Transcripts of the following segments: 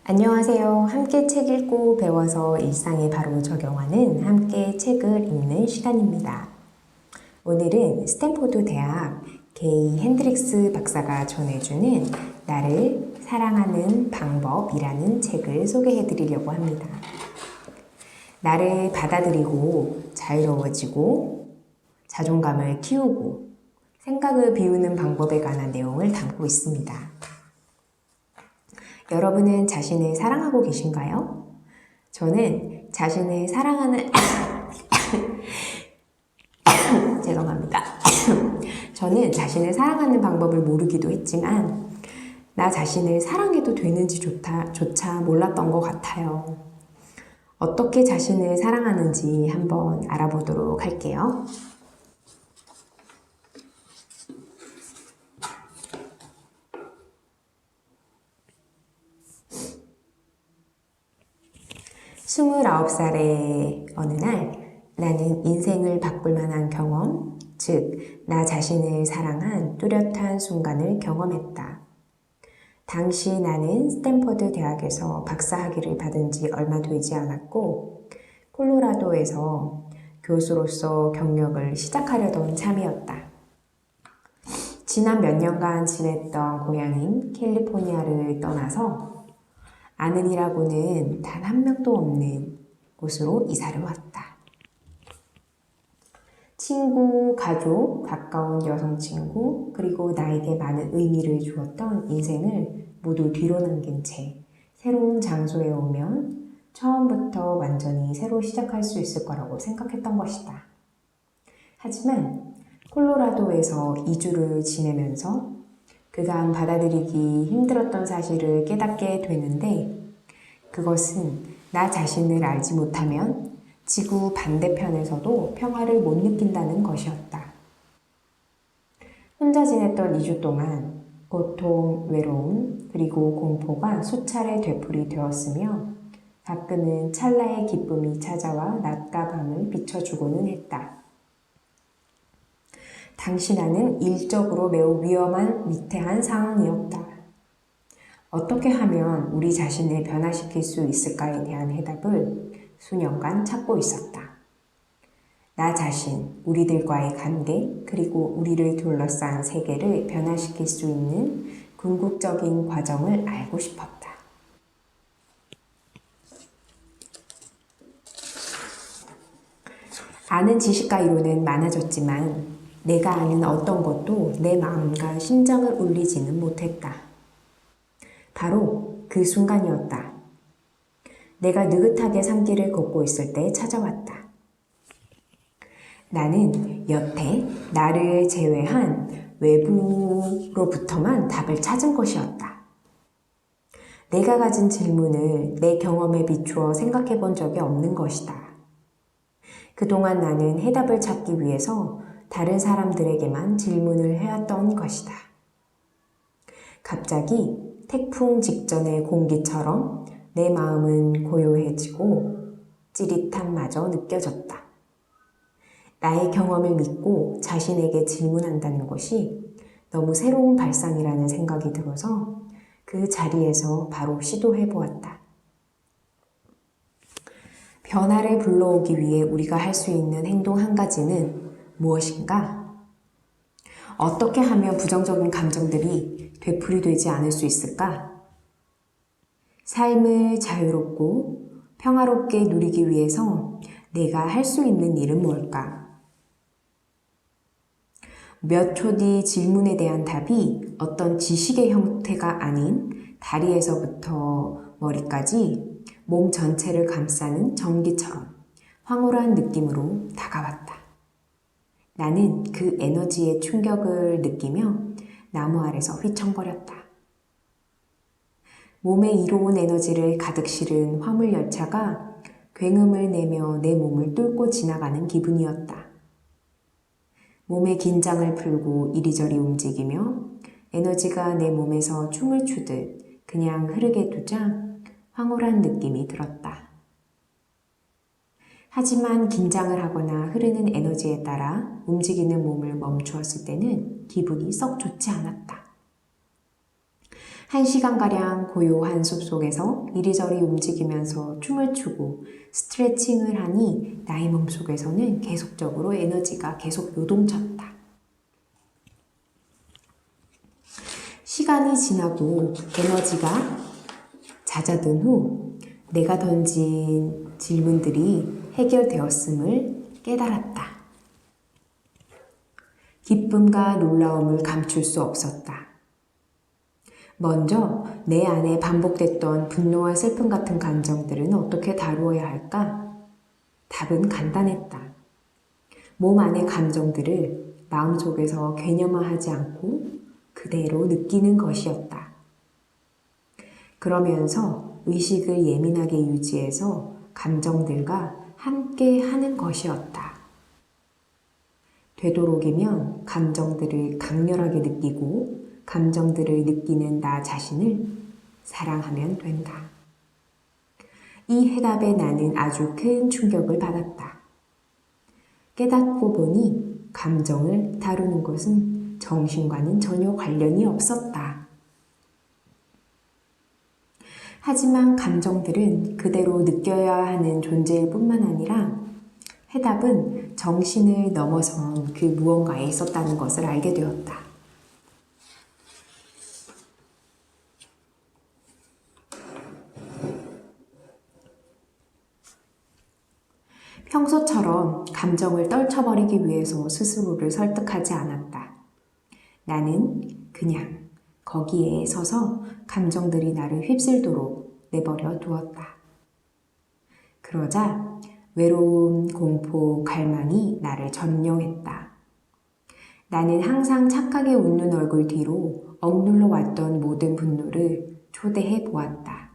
안녕하세요. 함께 책 읽고 배워서 일상에 바로 적용하는 함께 책을 읽는 시간입니다. 오늘은 스탠포드 대학 게이 핸드릭스 박사가 전해주는 나를 사랑하는 방법이라는 책을 소개해 드리려고 합니다. 나를 받아들이고 자유로워지고 자존감을 키우고 생각을 비우는 방법에 관한 내용을 담고 있습니다. 여러분은 자신을 사랑하고 계신가요? 저는 자신을 사랑하는 죄송합니다. 저는 자신을 사랑하는 방법을 모르기도 했지만 나 자신을 사랑해도 되는지조차 몰랐던 것 같아요. 어떻게 자신을 사랑하는지 한번 알아보도록 할게요. 스물아홉 살의 어느 날 나는 인생을 바꿀 만한 경험, 즉 나 자신을 사랑한 뚜렷한 순간을 경험했다. 당시 나는 스탠퍼드 대학에서 박사학위를 받은 지 얼마 되지 않았고 콜로라도에서 교수로서 경력을 시작하려던 참이었다. 지난 몇 년간 지냈던 고향인 캘리포니아를 떠나서 아는이라고는 단 한 명도 없는 곳으로 이사를 왔다. 친구, 가족, 가까운 여성 친구, 그리고 나에게 많은 의미를 주었던 인생을 모두 뒤로 남긴 채 새로운 장소에 오면 처음부터 완전히 새로 시작할 수 있을 거라고 생각했던 것이다. 하지만 콜로라도에서 2주를 지내면서 그간 받아들이기 힘들었던 사실을 깨닫게 되는데 그것은 나 자신을 알지 못하면 지구 반대편에서도 평화를 못 느낀다는 것이었다. 혼자 지냈던 2주 동안 고통, 외로움, 그리고 공포가 수차례 되풀이되었으며 가끔은 찰나의 기쁨이 찾아와 낮과 밤을 비춰주고는 했다. 당시 나는 일적으로 매우 위험한 위태한 상황이었다. 어떻게 하면 우리 자신을 변화시킬 수 있을까에 대한 해답을 수년간 찾고 있었다. 나 자신, 우리들과의 관계, 그리고 우리를 둘러싼 세계를 변화시킬 수 있는 궁극적인 과정을 알고 싶었다. 아는 지식과 이론은 많아졌지만 내가 아는 어떤 것도 내 마음과 심장을 울리지는 못했다. 바로 그 순간이었다. 내가 느긋하게 산길을 걷고 있을 때 찾아왔다. 나는 여태 나를 제외한 외부로부터만 답을 찾은 것이었다. 내가 가진 질문을 내 경험에 비추어 생각해 본 적이 없는 것이다. 그동안 나는 해답을 찾기 위해서 다른 사람들에게만 질문을 해왔던 것이다. 갑자기 태풍 직전의 공기처럼 내 마음은 고요해지고 찌릿함마저 느껴졌다. 나의 경험을 믿고 자신에게 질문한다는 것이 너무 새로운 발상이라는 생각이 들어서 그 자리에서 바로 시도해보았다. 변화를 불러오기 위해 우리가 할 수 있는 행동 한 가지는 무엇인가? 어떻게 하면 부정적인 감정들이 되풀이되지 않을 수 있을까? 삶을 자유롭고 평화롭게 누리기 위해서 내가 할 수 있는 일은 뭘까? 몇 초 뒤 질문에 대한 답이 어떤 지식의 형태가 아닌 다리에서부터 머리까지 몸 전체를 감싸는 전기처럼 황홀한 느낌으로 다가왔다. 나는 그 에너지의 충격을 느끼며 나무 아래서 휘청거렸다. 몸에 이로운 에너지를 가득 실은 화물열차가 굉음을 내며 내 몸을 뚫고 지나가는 기분이었다. 몸의 긴장을 풀고 이리저리 움직이며 에너지가 내 몸에서 춤을 추듯 그냥 흐르게 두자 황홀한 느낌이 들었다. 하지만 긴장을 하거나 흐르는 에너지에 따라 움직이는 몸을 멈추었을 때는 기분이 썩 좋지 않았다. 1시간가량 고요한 숲속에서 이리저리 움직이면서 춤을 추고 스트레칭을 하니 나의 몸속에서는 계속적으로 에너지가 계속 요동쳤다. 시간이 지나고 에너지가 잦아든 후 내가 던진 질문들이 해결되었음을 깨달았다. 기쁨과 놀라움을 감출 수 없었다. 먼저 내 안에 반복됐던 분노와 슬픔 같은 감정들은 어떻게 다루어야 할까? 답은 간단했다. 몸 안의 감정들을 마음속에서 개념화하지 않고 그대로 느끼는 것이었다. 그러면서 의식을 예민하게 유지해서 감정들과 함께 하는 것이었다. 되도록이면 감정들을 강렬하게 느끼고 감정들을 느끼는 나 자신을 사랑하면 된다. 이 해답에 나는 아주 큰 충격을 받았다. 깨닫고 보니 감정을 다루는 것은 정신과는 전혀 관련이 없었다. 하지만 감정들은 그대로 느껴야 하는 존재일 뿐만 아니라 해답은 정신을 넘어선 그 무언가에 있었다는 것을 알게 되었다. 평소처럼 감정을 떨쳐버리기 위해서 스스로를 설득하지 않았다. 나는 그냥 거기에 서서 감정들이 나를 휩쓸도록 내버려 두었다. 그러자 외로움, 공포, 갈망이 나를 점령했다. 나는 항상 착하게 웃는 얼굴 뒤로 억눌러 왔던 모든 분노를 초대해 보았다.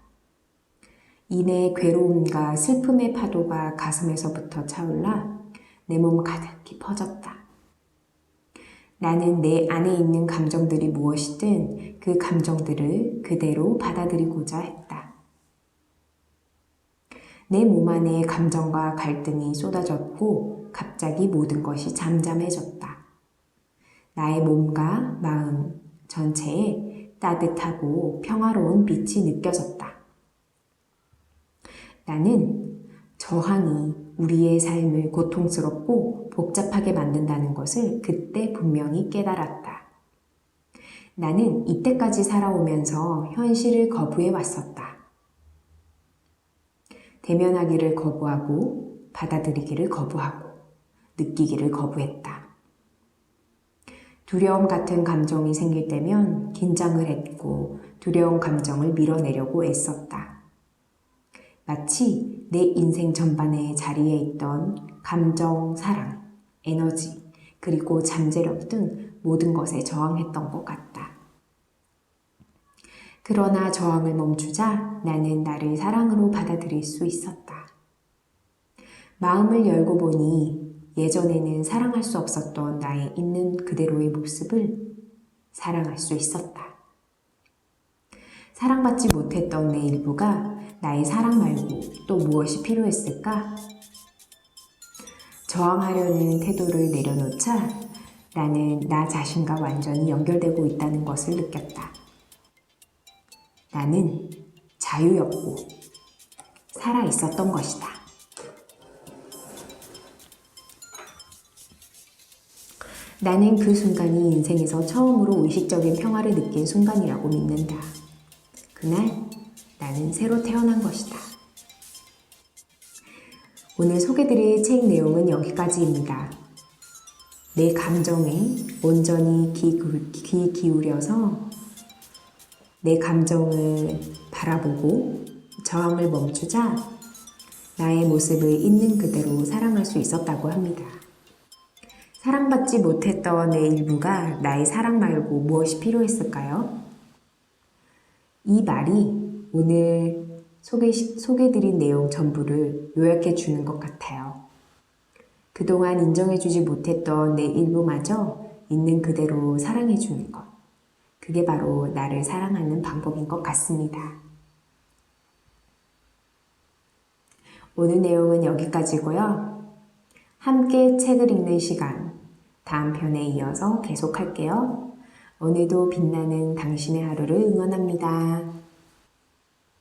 이내 괴로움과 슬픔의 파도가 가슴에서부터 차올라 내 몸 가득히 퍼졌다. 나는 내 안에 있는 감정들이 무엇이든 그 감정들을 그대로 받아들이고자 했다. 내 몸 안에 감정과 갈등이 쏟아졌고 갑자기 모든 것이 잠잠해졌다. 나의 몸과 마음 전체에 따뜻하고 평화로운 빛이 느껴졌다. 나는 저항이 우리의 삶을 고통스럽고 복잡하게 만든다는 것을 그때 분명히 깨달았다. 나는 이때까지 살아오면서 현실을 거부해 왔었다. 대면하기를 거부하고 받아들이기를 거부하고 느끼기를 거부했다. 두려움 같은 감정이 생길 때면 긴장을 했고 두려운 감정을 밀어내려고 애썼다. 마치 내 인생 전반에 자리에 있던 감정, 사랑, 에너지, 그리고 잠재력 등 모든 것에 저항했던 것 같다. 그러나 저항을 멈추자 나는 나를 사랑으로 받아들일 수 있었다. 마음을 열고 보니 예전에는 사랑할 수 없었던 나의 있는 그대로의 모습을 사랑할 수 있었다. 사랑받지 못했던 내 일부가 나의 사랑 말고 또 무엇이 필요했을까? 저항하려는 태도를 내려놓자 나는 나 자신과 완전히 연결되고 있다는 것을 느꼈다. 나는 자유였고 살아 있었던 것이다. 나는 그 순간이 인생에서 처음으로 의식적인 평화를 느낀 순간이라고 믿는다. 그날 나는 새로 태어난 것이다. 오늘 소개드릴 책 내용은 여기까지입니다. 내 감정에 온전히 귀 기울여서 내 감정을 바라보고 저항을 멈추자 나의 모습을 있는 그대로 사랑할 수 있었다고 합니다. 사랑받지 못했던 내 일부가 나의 사랑 말고 무엇이 필요했을까요? 이 말이 오늘 소개드린 내용 전부를 요약해 주는 것 같아요. 그동안 인정해주지 못했던 내 일부마저 있는 그대로 사랑해 주는 것. 그게 바로 나를 사랑하는 방법인 것 같습니다. 오늘 내용은 여기까지고요. 함께 책을 읽는 시간, 다음 편에 이어서 계속할게요. 오늘도 빛나는 당신의 하루를 응원합니다.